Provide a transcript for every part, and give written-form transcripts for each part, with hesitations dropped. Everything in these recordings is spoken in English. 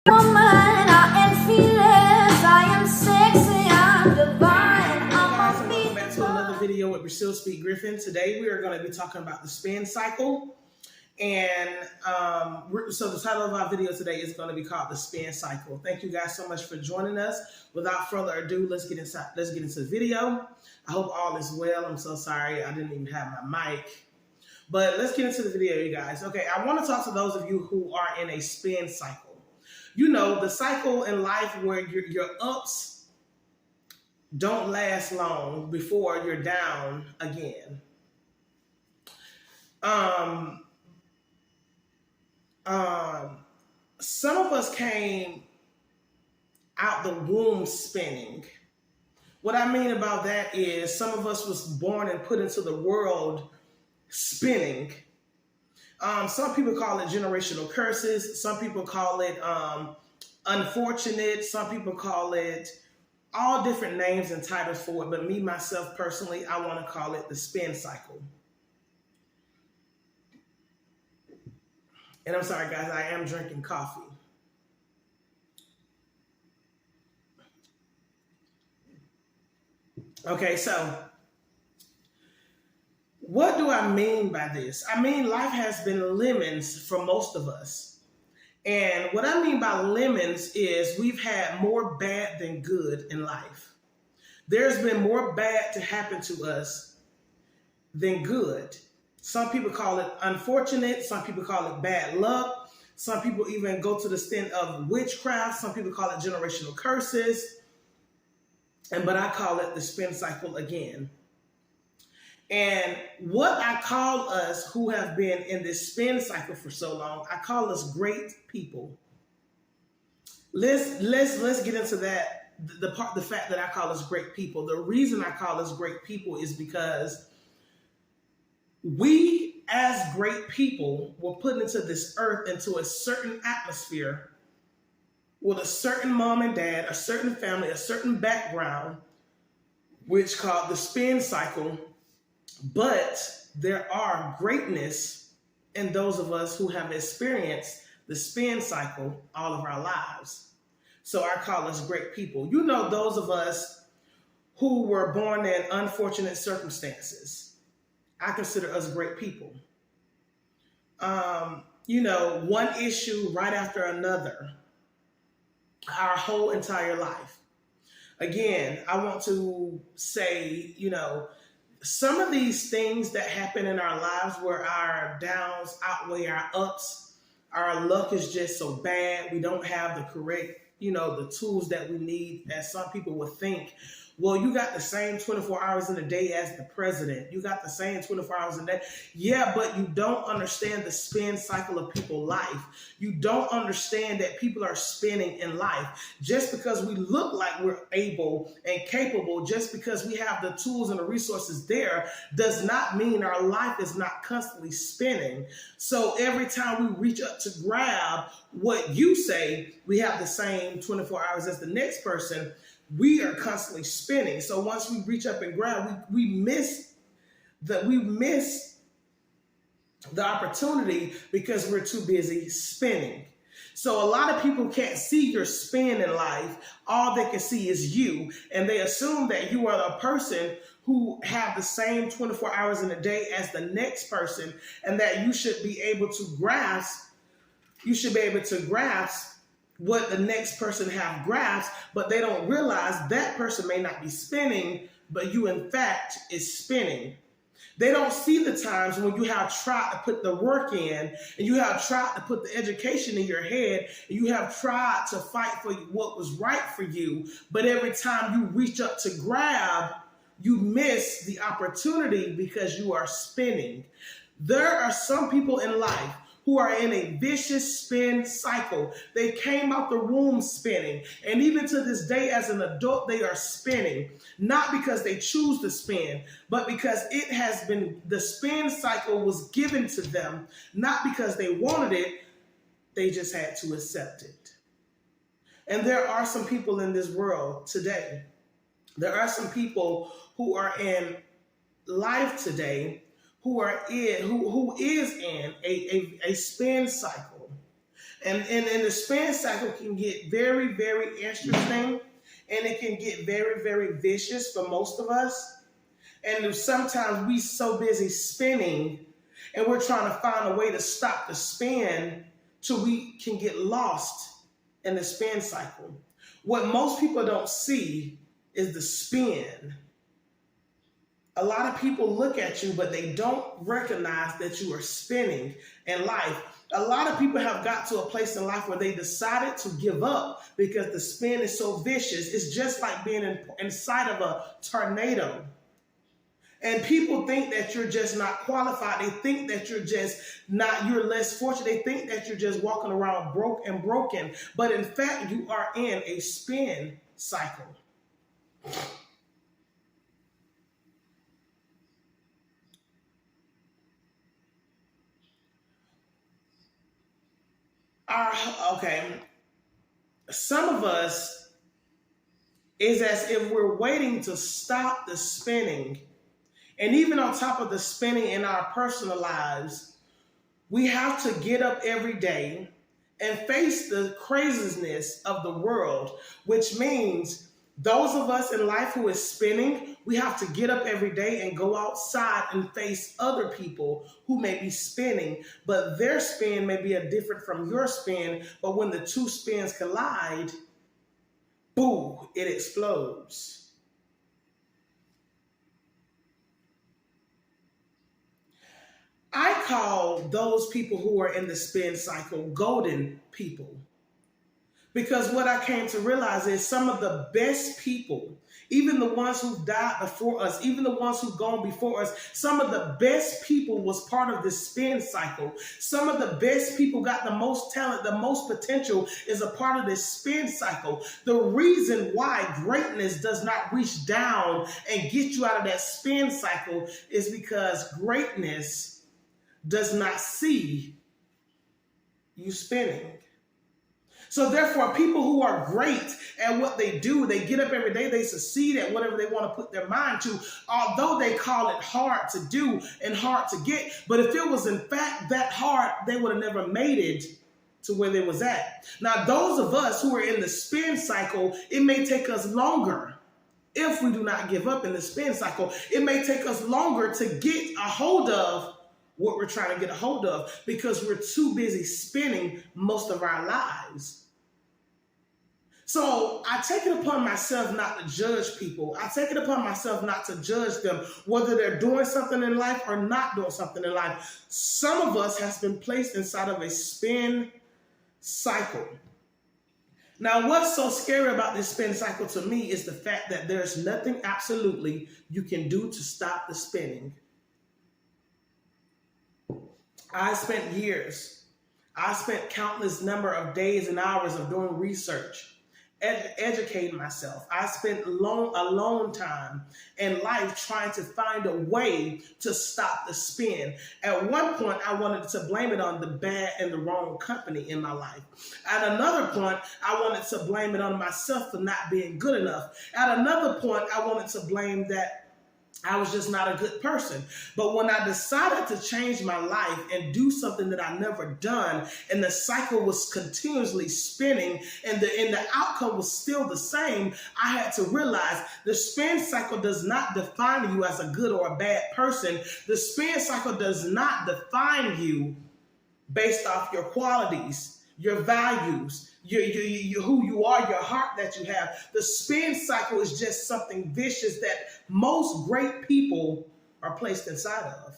Woman, I am fearless, I am sexy, I'm divine. Guys, and welcome back to another video with Berseal Griffin. Today we are going to be talking about the spin cycle, and so the title of our video today is going to be called the spin cycle. Thank you guys so much for joining us. Without further ado, let's get into the video. I hope all is well. I'm so sorry I didn't even have my mic, but let's get into the video, you guys. Okay, I want to talk to those of you who are in a spin cycle. You know, the cycle in life where your ups don't last long before you're down again. Some of us came out the womb spinning. What I mean about that is some of us was born and put into the world spinning. Some people call it generational curses. Some people call it unfortunate. Some people call it all different names and titles for it. But me, myself, personally, I want to call it the spin cycle. And I'm sorry, guys, I am drinking coffee. Okay, so what do I mean by this? I mean, life has been lemons for most of us. And what I mean by lemons is we've had more bad than good in life. There's been more bad to happen to us than good. Some people call it unfortunate. Some people call it bad luck. Some people even go to the extent of witchcraft. Some people call it generational curses. But I call it the spin cycle again. And what I call us who have been in this spin cycle for so long, I call us great people. Let's get into that. The fact that I call us great people. The reason I call us great people is because we, as great people, were put into this earth, into a certain atmosphere with a certain mom and dad, a certain family, a certain background, which called the spin cycle. But there are greatness in those of us who have experienced the spin cycle all of our lives. So I call us great people. You know, those of us who were born in unfortunate circumstances, I consider us great people. You know, one issue right after another, our whole entire life. Again, I want to say, you know, some of these things that happen in our lives where our downs outweigh our ups, our luck is just so bad, we don't have the correct, you know, the tools that we need, as some people would think. Well, you got the same 24 hours in a day as the president. You got the same 24 hours a day. Yeah, but you don't understand the spin cycle of people's life. You don't understand that people are spinning in life. Just because we look like we're able and capable, just because we have the tools and the resources there, does not mean our life is not constantly spinning. So every time we reach up to grab what you say, we have the same 24 hours as the next person. We are constantly spinning. So once we reach up and grab, we miss the opportunity because we're too busy spinning. So a lot of people can't see your spin in life. All they can see is you, and they assume that you are a person who have the same 24 hours in a day as the next person, and that you should be able to grasp. You should be able to grasp what the next person have grasped, but they don't realize that person may not be spinning, but you in fact is spinning. They don't see the times when you have tried to put the work in, and you have tried to put the education in your head, and you have tried to fight for what was right for you, but every time you reach up to grab, you miss the opportunity because you are spinning. There are some people in life who are in a vicious spin cycle. They came out the womb spinning. And even to this day, as an adult, they are spinning. Not because they choose to spin, but because it has been, the spin cycle was given to them, not because they wanted it, they just had to accept it. And there are some people in this world today. There are some people who are in life today who is in a spin cycle. And the spin cycle can get very, very interesting, and it can get very, very vicious for most of us. And sometimes we so busy spinning, and we're trying to find a way to stop the spin till we can get lost in the spin cycle. What most people don't see is the spin. A lot of people look at you, but they don't recognize that you are spinning in life. A lot of people have got to a place in life where they decided to give up because the spin is so vicious. It's just like being inside of a tornado. And people think that you're just not qualified. They think that you're less fortunate. They think that you're just walking around broke and broken. But in fact, you are in a spin cycle. Okay. Some of us is as if we're waiting to stop the spinning. And even on top of the spinning in our personal lives, we have to get up every day and face the craziness of the world, which means those of us in life who is spinning, we have to get up every day and go outside and face other people who may be spinning, but their spin may be different from your spin. But when the two spins collide, boom, it explodes. I call those people who are in the spin cycle golden people. Because what I came to realize is some of the best people, even the ones who died before us, even the ones who've gone before us, some of the best people was part of this spin cycle. Some of the best people got the most talent, the most potential is a part of this spin cycle. The reason why greatness does not reach down and get you out of that spin cycle is because greatness does not see you spinning. So therefore, people who are great at what they do, they get up every day, they succeed at whatever they want to put their mind to, although they call it hard to do and hard to get. But if it was in fact that hard, they would have never made it to where they was at. Now, those of us who are in the spin cycle, it may take us longer. If we do not give up in the spin cycle, it may take us longer to get a hold of what we're trying to get a hold of because we're too busy spinning most of our lives. So I take it upon myself not to judge people. I take it upon myself not to judge them, whether they're doing something in life or not doing something in life. Some of us has been placed inside of a spin cycle. Now, what's so scary about this spin cycle to me is the fact that there's nothing absolutely you can do to stop the spinning. I spent countless number of days and hours of doing research, educating myself. I spent a long time in life trying to find a way to stop the spin. At one point, I wanted to blame it on the bad and the wrong company in my life. At another point, I wanted to blame it on myself for not being good enough. At another point, I wanted to blame that I was just not a good person. But when I decided to change my life and do something that I never done, and the cycle was continuously spinning, and the outcome was still the same, I had to realize the spin cycle does not define you as a good or a bad person. The spin cycle does not define you based off your qualities, your values, who you are, your heart that you have. The spin cycle is just something vicious that most great people are placed inside of.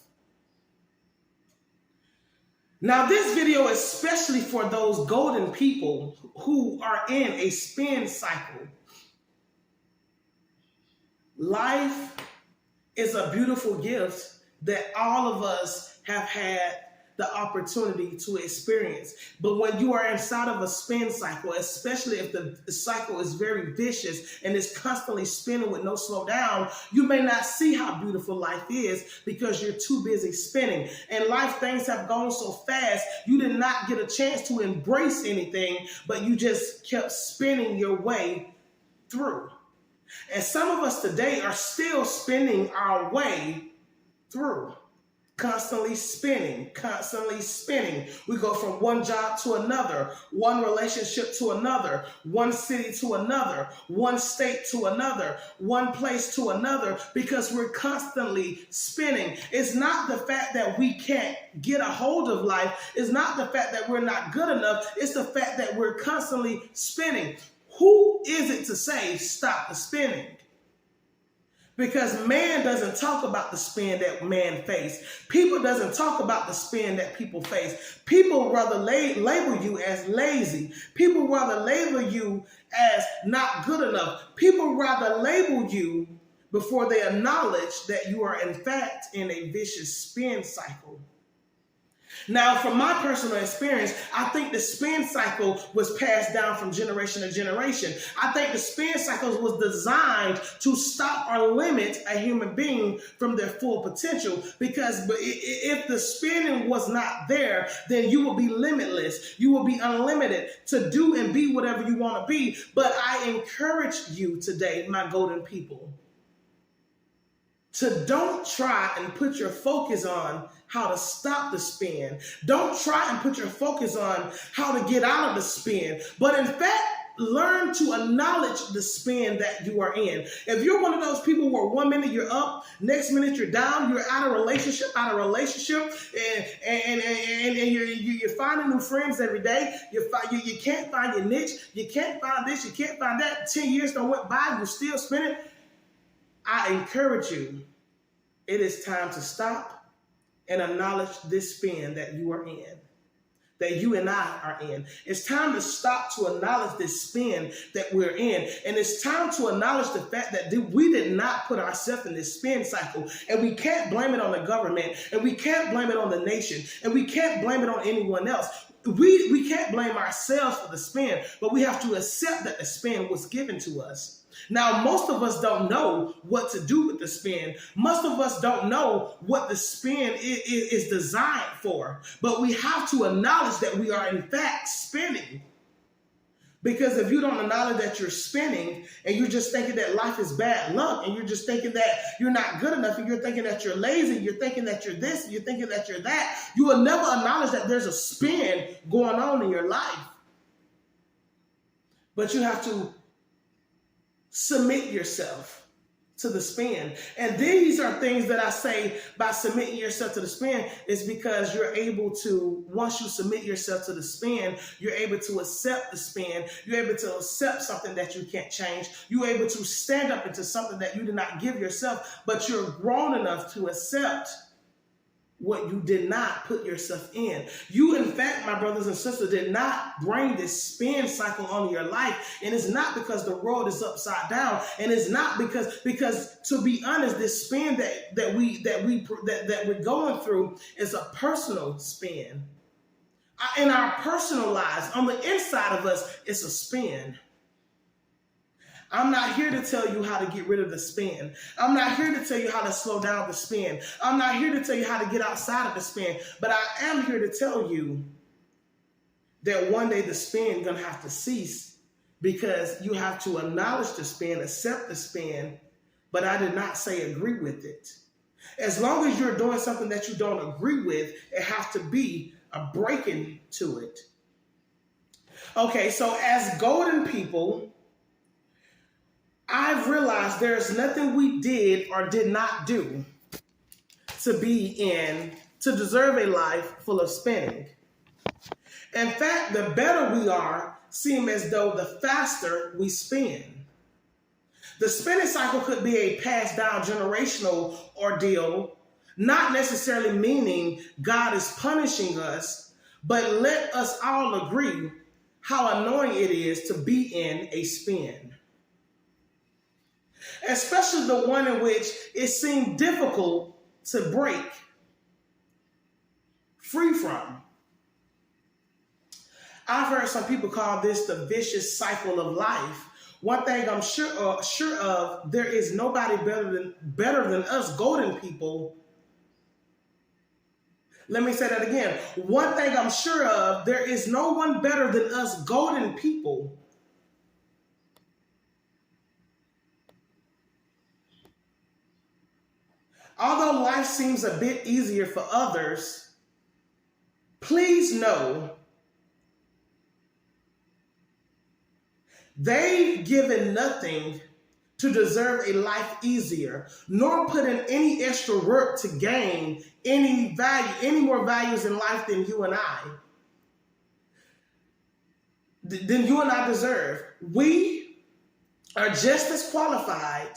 Now, this video is especially for those golden people who are in a spin cycle. Life is a beautiful gift that all of us have had the opportunity to experience. But when you are inside of a spin cycle, especially if the cycle is very vicious and is constantly spinning with no slow down, you may not see how beautiful life is because you're too busy spinning. In life, things have gone so fast, you did not get a chance to embrace anything, but you just kept spinning your way through. And some of us today are still spinning our way through. Constantly spinning, constantly spinning. We go from one job to another, one relationship to another, one city to another, one state to another, one place to another, because we're constantly spinning. It's not the fact that we can't get a hold of life. It's not the fact that we're not good enough. It's the fact that we're constantly spinning. Who is it to say stop the spinning? Because man doesn't talk about the spin that man face. People doesn't talk about the spin that people face. People rather label you as lazy. People rather label you as not good enough. People rather label you before they acknowledge that you are in fact in a vicious spin cycle. Now, from my personal experience, I think the spin cycle was passed down from generation to generation. I think the spin cycle was designed to stop or limit a human being from their full potential, because if the spinning was not there, then you will be limitless. You will be unlimited to do and be whatever you want to be. But I encourage you today, my golden people, to don't try and put your focus on how to stop the spin. Don't try and put your focus on how to get out of the spin, but in fact, learn to acknowledge the spin that you are in. If you're one of those people where 1 minute you're up, next minute you're down, you're out of relationship, and you're finding new friends every day. You can't find your niche. You can't find this. You can't find that. 10 years don't went by. You're still spinning. I encourage you. It is time to stop and acknowledge this spin that you are in, that you and I are in. It's time to stop to acknowledge this spin that we're in. And it's time to acknowledge the fact that we did not put ourselves in this spin cycle. And we can't blame it on the government. And we can't blame it on the nation. And we can't blame it on anyone else. We can't blame ourselves for the spin, but we have to accept that the spin was given to us. Now, most of us don't know what to do with the spin. Most of us don't know what the spin is designed for. But we have to acknowledge that we are in fact spinning. Because if you don't acknowledge that you're spinning and you're just thinking that life is bad luck, and you're just thinking that you're not good enough, and you're thinking that you're lazy, you're thinking that you're this, and you're thinking that you're that, you will never acknowledge that there's a spin going on in your life. But you have to submit yourself to the spin. And these are things that I say by submitting yourself to the spin is because you're able to, once you submit yourself to the spin, you're able to accept the spin. You're able to accept something that you can't change. You're able to stand up into something that you did not give yourself, but you're grown enough to accept what you did not put yourself in. You, in fact, my brothers and sisters, did not bring this spin cycle on your life. And it's not because the world is upside down. And it's not because to be honest, this spin that we're going through is a personal spin. In our personal lives, on the inside of us, it's a spin. I'm not here to tell you how to get rid of the spin. I'm not here to tell you how to slow down the spin. I'm not here to tell you how to get outside of the spin. But I am here to tell you that one day the spin is going to have to cease, because you have to acknowledge the spin, accept the spin, but I did not say agree with it. As long as you're doing something that you don't agree with, it has to be a breaking to it. Okay, so as golden people, I've realized there's nothing we did or did not do to deserve a life full of spinning. In fact, the better we are, seem as though the faster we spin. The spinning cycle could be a passed down generational ordeal, not necessarily meaning God is punishing us, but let us all agree how annoying it is to be in a spin. Especially the one in which it seemed difficult to break free from. I've heard some people call this the vicious cycle of life. One thing I'm sure of, there is nobody better than us golden people. Let me say that again. One thing I'm sure of, there is no one better than us golden people. Although life seems a bit easier for others, please know they've given nothing to deserve a life easier, nor put in any extra work to gain any more values in life than you and I deserve. We are just as qualified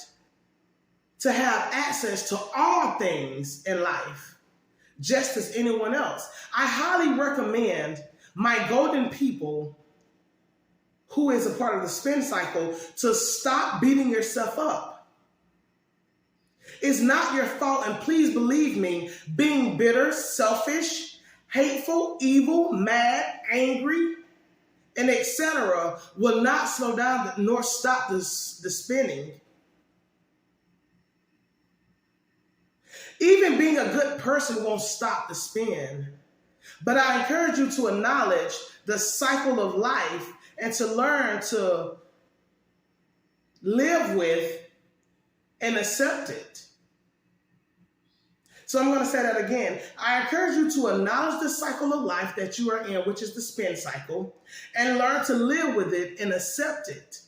to have access to all things in life, just as anyone else. I highly recommend my golden people who is a part of the spin cycle to stop beating yourself up. It's not your fault, and please believe me, being bitter, selfish, hateful, evil, mad, angry, and etc. will not slow down nor stop the spinning. Even being a good person won't stop the spin. But I encourage you to acknowledge the cycle of life and to learn to live with and accept it. So I'm going to say that again. I encourage you to acknowledge the cycle of life that you are in, which is the spin cycle, and learn to live with it and accept it.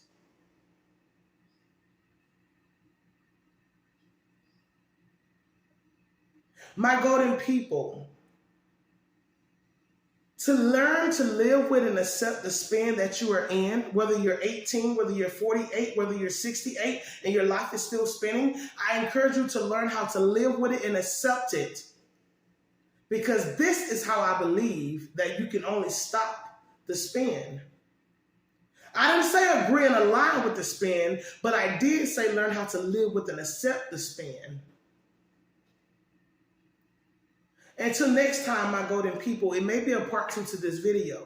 My golden people, to learn to live with and accept the spin that you are in, whether you're 18, whether you're 48, whether you're 68, and your life is still spinning, I encourage you to learn how to live with it and accept it. Because this is how I believe that you can only stop the spin. I didn't say agree and align with the spin, but I did say learn how to live with and accept the spin. Until next time, my golden people, it may be a part 2 to this video.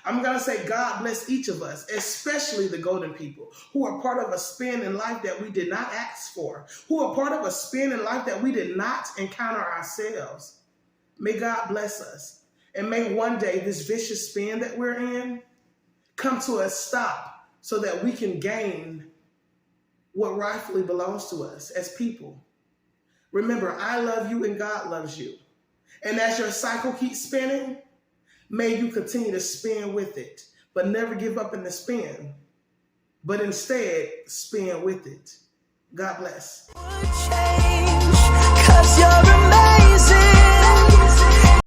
I'm going to say God bless each of us, especially the golden people who are part of a spin in life that we did not ask for, who are part of a spin in life that we did not encounter ourselves. May God bless us. And may one day this vicious spin that we're in come to a stop so that we can gain what rightfully belongs to us as people. Remember, I love you and God loves you. And as your cycle keeps spinning, may you continue to spin with it, but never give up in the spin, but instead spin with it. God bless. Change, 'cause you're amazing.